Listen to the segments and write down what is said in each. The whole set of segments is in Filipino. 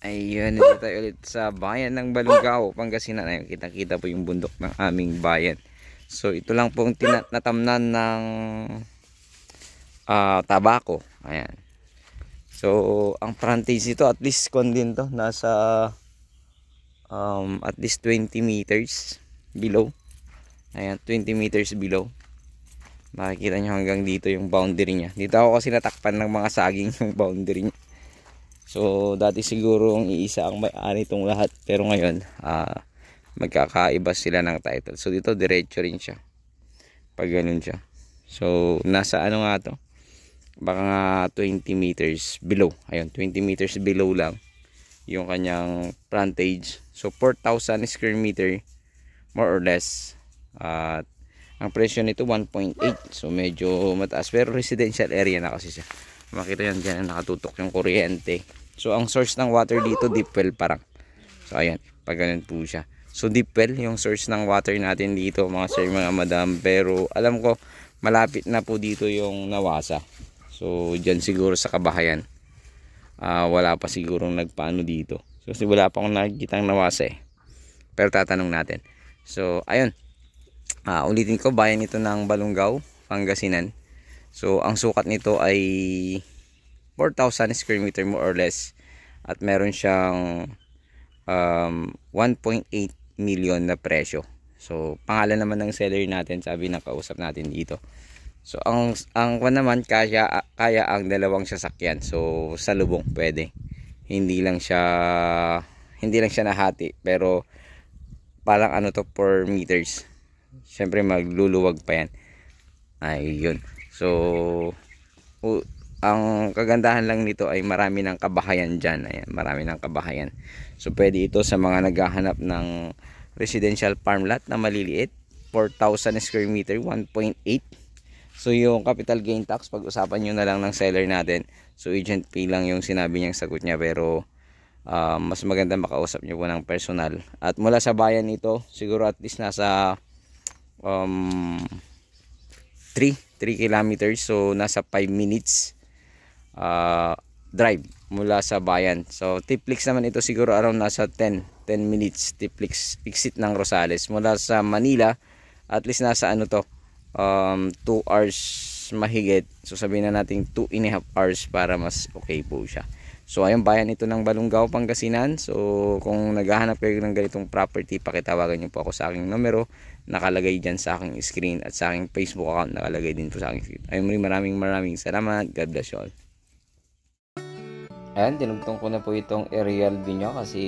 Ayun, dito tayo ulit sa bayan ng Balungao, Pangasinan. Ayun, kita-kita po yung bundok ng aming bayan. So, ito lang po ang natamnan ng tabako. Ayan. So, ang frontage nito, at least din to, nasa at least 20 meters below. Ayan, 20 meters below. Makikita nyo hanggang dito yung boundary niya. Dito ako kasi natakpan ng mga saging yung boundary niya. So dati siguro ang iisa ang may-ari itong lahat, pero ngayon magkakaiba sila ng title. So dito diretso rin siya pag ganun siya. So nasa ano nga to, baka nga 20 meters below. Ayun, 20 meters below lang yung kanyang frontage. So 4,000 square meter more or less. At ang presyo nito 1.8, so medyo mataas, pero residential area na kasi siya. Makita yan dyan, nakatutok yung kuryente. So ang source ng water dito deep well parang. So ayan, pag ganun po siya. So deep well yung source ng water natin dito mga sir, mga madam. Pero alam ko malapit na po dito yung Nawasa. So dyan siguro sa Kabahayan, wala pa sigurong nagpaano dito. So kasi wala pa akong nakikitang Nawasa eh. Pero tatanong natin. So ayun, ulitin ko, bayan ito ng Balungao, Pangasinan. So ang sukat nito ay 4,000 square meter more or less, at meron siyang 1.8 million na presyo. So pangalan naman ng seller natin, sabi ng kausap natin dito. So ang naman kaya ang dalawang sasakyan. So sa lubong pwede. Hindi lang siya nahati, pero parang ano to, 4 meters. Syempre magluluwag pa yan. Ayun. So ang kagandahan lang nito ay marami ng kabahayan dyan. Ayan, marami ng kabahayan. So pwede ito sa mga naghahanap ng residential farm lot na maliliit. 4,000 square meter, 1.8. So yung capital gain tax, pag-usapan nyo na lang ng seller natin. So agent fee lang yung sinabi niyang sagot niya, pero mas maganda makausap nyo po ng personal. At mula sa bayan nito, siguro at least nasa 3 kilometers. So nasa 5 minutes drive mula sa bayan. So Tiplix naman ito, siguro around nasa 10 minutes Tiplix exit ng Rosales. Mula sa Manila, at least nasa ano to, 2 hours mahigit. So sabihin na natin 2.5 hours para mas okay po siya. So ayun, bayan ito ng Balungao, Pangasinan. So kung naghahanap kayo ng ganitong property, pakitawagan niyo po ako sa aking numero, nakalagay dyan sa aking screen, at sa aking Facebook account nakalagay din po sa aking screen. Ayun, maraming salamat. God bless you all. Ayan, tinugtong ko na po itong aerial view nyo kasi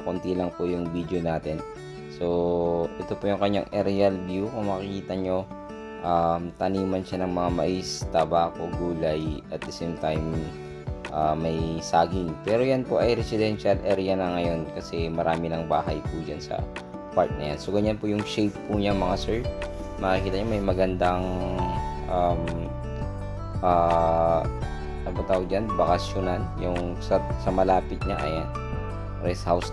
konti lang po yung video natin. So ito po yung kanyang aerial view. Kung makikita nyo, taniman siya ng mga mais, tabako, gulay, at the same time may saging. Pero yan po ay residential area na ngayon kasi marami ng bahay po dyan sa part na yan. So ganyan po yung shape po niya mga sir. Makikita nyo may magandang ano tawag dyan, bakasyonan yung sa malapit niya. Ayan, rest house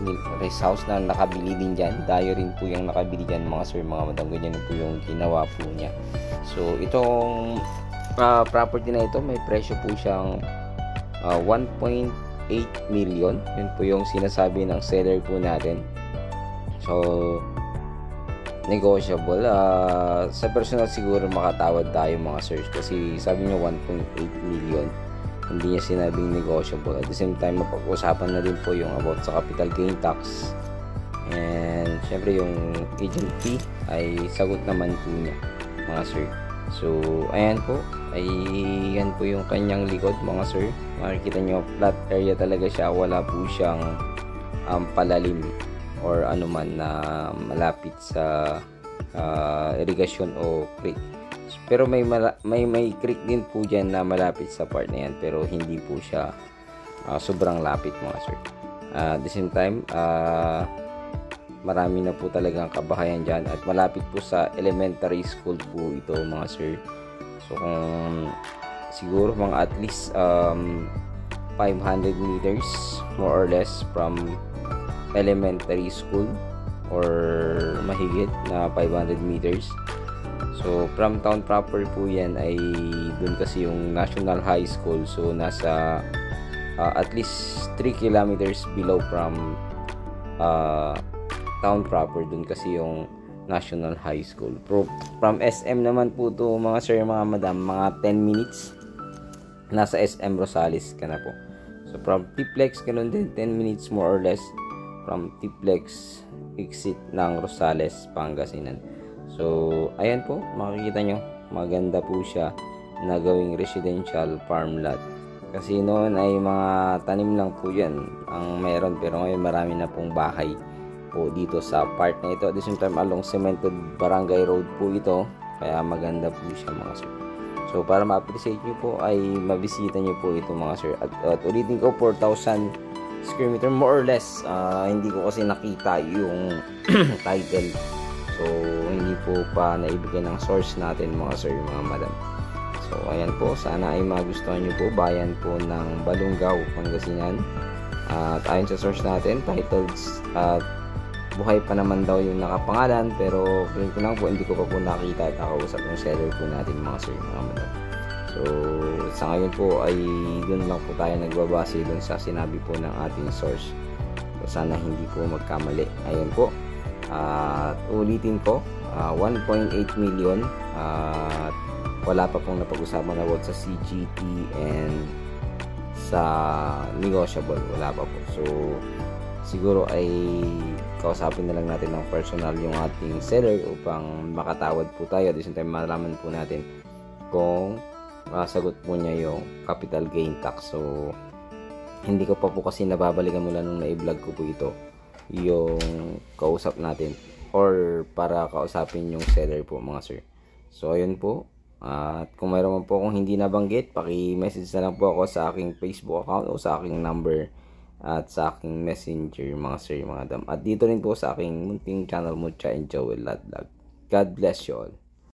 na nakabili din dyan. Dayo rin po yung nakabili dyan mga sir, mga madam. Ganyan po yung ginawa po niya. So itong property na ito, may presyo po siyang 1.8 million. Yun po yung sinasabi ng seller po natin. So negotiable. Sa personal siguro makatawad tayo mga sir, kasi sabi niya 1.8 million. Hindi niya sinabing negotiable. At the same time, mapag-usapan na din po yung about sa capital gain tax. And syempre yung agent fee ay sagot naman po niya mga sir. So ayan po, ay yan po yung kanyang likod mga sir. Makikita nyo, flat area talaga siya. Wala po siyang palalim or anuman na malapit sa irigasyon o creek. Pero may creek din po dyan na malapit sa part na yan, pero hindi po siya sobrang lapit mga sir. At the same time, marami na po talagang kabahayan dyan, at malapit po sa elementary school po ito mga sir. So kung siguro mga at least 500 meters more or less from elementary school, or mahigit na 500 meters. So from town proper po yan ay dun kasi yung National High School. So nasa at least 3 kilometers below from town proper. Dun kasi yung National High School. From SM naman po to mga sir, mga madam, mga 10 minutes nasa SM Rosales ka na po. So from Tiplex ganun din, 10 minutes more or less from Tiplex exit ng Rosales, Pangasinan. So ayan po, makikita nyo, maganda po siya na gawing residential farm lot. Kasi noon ay mga tanim lang po yan ang mayroon, pero ngayon marami na pong bahay po dito sa part na ito. At the same time, along cemented barangay road po ito, kaya maganda po siya mga sir. So para ma-appreciate nyo po ay mabisita nyo po ito mga sir. At ulitin ko, 4,000 square meter more or less. Hindi ko kasi nakita yung title, so hindi po pa naibigay ng source natin mga sir, mga madam. So ayan po, sana ay magustuhan nyo po. Bayan po ng Balungaw, Pangasinan. At ayon sa source natin, titles at buhay pa naman daw yung nakapangalan, pero yun ko lang po, hindi ko pa po nakita at nakausap yung seller po natin mga sir, mga madam. So sa ngayon po ay dun lang po tayo nagbabase dun sa sinabi po ng ating source. So sana hindi po magkamali. Ayun po, at ulitin ko, 1.8 million at wala pa pong napag-usapan about sa CGT and sa negotiable, wala pa po. So siguro ay kausapin na lang natin ng personal yung ating seller upang makatawad po tayo. At the same time, malaman po natin kung sagot po niya yung capital gain tax. So hindi ko pa po kasi nababalikan mula nung na-vlog ko po ito yung kausap natin or para kausapin yung seller po mga sir. So ayun po. At kung mayroon po akong hindi nabanggit, paki-message na lang po ako sa aking Facebook account o sa aking number at sa aking messenger mga sir, mga dam. At dito rin po sa aking munting channel, Mucha and Joel Vlog. God bless you all.